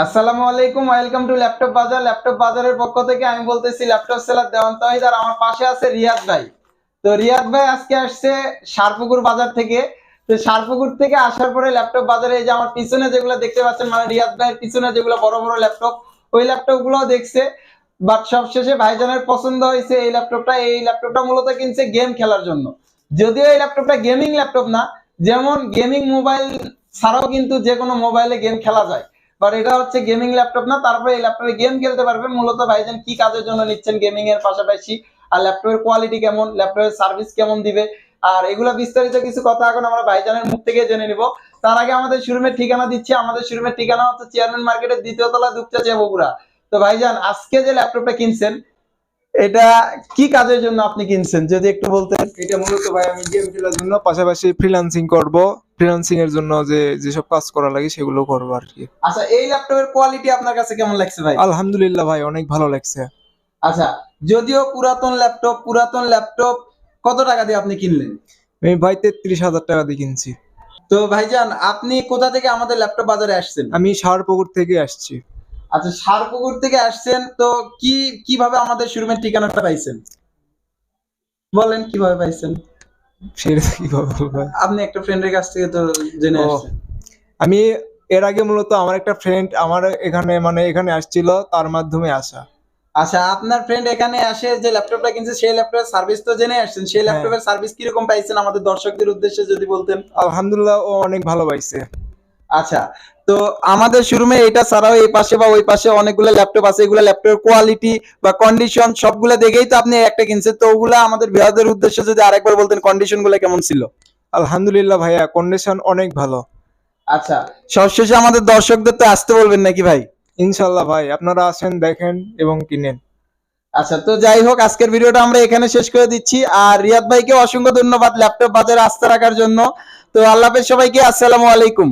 আসসালামু আলাইকুম, welcome to laptop বাজার। ল্যাপটপ বাজারের পক্ষ থেকে আমি বলতেছি ল্যাপটপ সেলার দেওয়ান তাহিদ, আর আমার পাশে আছে রিয়াদ ভাই। তো রিয়াদ ভাই আজকে আসছে সারপুকুর বাজার থেকে। তো সারপুকুর থেকে আসার পরে ল্যাপটপ বাজারে এই যে আমার পিছনে যেগুলো দেখতে পাচ্ছেন, মানে রিয়াদ ভাইয়ের পিছনে যেগুলো বড় বড় ল্যাপটপ, ওই ল্যাপটপ গুলো দেখছে। বাট সবশেষে ভাইজানের পছন্দ হয়েছে এই ল্যাপটপটা। এই ল্যাপটপটা মূলত কিনছে গেম খেলার জন্য। যদিও এই ল্যাপটপটা গেমিং ল্যাপটপ না, যেমন গেমিং মোবাইল ছাড়াও কিন্তু যে কোনো মোবাইলে গেম খেলা যায়, বাট এটা হচ্ছে গেমিং ল্যাপটপ না। তারপরে এই ল্যাপটপে গেম খেলতে পারবেন। মূলত ভাইজান কি কাজের জন্য নিচ্ছেন গেমিং এর পাশাপাশি, আর ল্যাপটপের কোয়ালিটি কেমন, ল্যাপটপের সার্ভিস কেমন দিবে, আর এগুলা বিস্তারিত কিছু কথা এখন আমরা ভাইজানের মুখ থেকে জেনে নিব। তার আগে আমাদের শোরুমের ঠিকানা দিচ্ছি। আমাদের শোরুমের ঠিকানা হচ্ছে চেয়ারম্যান মার্কেটের দ্বিতীয় তলা, দুপচাচিয়া, বগুড়া। তো ভাইজান আজকে যে ল্যাপটপটা কিনছেন, এটা কি কাজের জন্য আপনি কিনছেন যদি একটু বলতেন। এটা মূলত ভাই আমি গেম খেলার জন্য, পাশাপাশি ফ্রিল্যান্সিং করব। ফ্রিল্যান্সিং এর জন্য যেসব কাজ করা লাগে সেগুলো করবো আর কি। আচ্ছা, এই ল্যাপটপের কোয়ালিটি আপনার কাছে কেমন লাগছে ভাই? আলহামদুলিল্লাহ ভাই, অনেক ভালো লাগছে। আচ্ছা, যদিও পুরাতন ল্যাপটপ কত টাকা দিয়ে আপনি কিনলেন? আমি ভাই 33,000 টাকা দিয়ে কিনছি। তো ভাইজান আপনি কোথা থেকে আমাদের ল্যাপটপ বাজারে আসছেন? আমি সারপুকুর থেকে আসছি। আচ্ছা, সারপুকুর থেকে আসছেন। তো কিভাবে আমাদের শোরুমের ঠিকানাটা পাইছেন, বলেন কিভাবে পাইছেন? সেটা কিভাবে বলবো ভাই? আপনি একটা ফ্রেন্ডের কাছ থেকে তো জেনে ও, আসছেন। আমি এর আগে মূলত আমার একটা ফ্রেন্ড আমার এখানে আসছিল, তার মাধ্যমে আসা। আচ্ছা, আপনার ফ্রেন্ড এখানে আসে যে ল্যাপটপটা কিনছে, সেই ল্যাপটপের সার্ভিস তো জেনে আসছেন। সেই হ্যাঁ। ল্যাপটপের সার্ভিস কিরকম পাইছেন আমাদের দর্শকদের উদ্দেশ্যে যদি বলতেন। আলহামদুলিল্লাহ, ও অনেক ভালো পাইছে। আচ্ছা, তো আমাদের শোরুমে এটা ছাড়াও এই পাশে বা ওই পাশে অনেকগুলো ল্যাপটপ আছে। এগুলো ল্যাপটপের কোয়ালিটি বা কন্ডিশন সবগুলো দেখেই তো আপনি একটা কিনছেন। তো ওগুলা আমাদের ভিউয়ারদের উদ্দেশ্যে যদি আরেকবার বলতেন কন্ডিশন গুলো কেমন ছিল। আলহামদুলিল্লাহ ভাইয়া, কন্ডিশন অনেক ভালো। আচ্ছা, সবশেষে আমাদের দর্শকদের তো আসতে বলবেন নাকি ভাই? ইনশাল্লাহ ভাই, আপনারা আসেন, দেখেন এবং কিনেন। আচ্ছা, তো যাই হোক, আজকের ভিডিওটা আমরা এখানে শেষ করে দিচ্ছি। আর রিয়াদ ভাইকে অসংখ্য ধন্যবাদ ল্যাপটপ বাজারে আস্থা রাখার জন্য। তো আল্লাহ হাফেজ সবাইকে, আসসালামু আলাইকুম।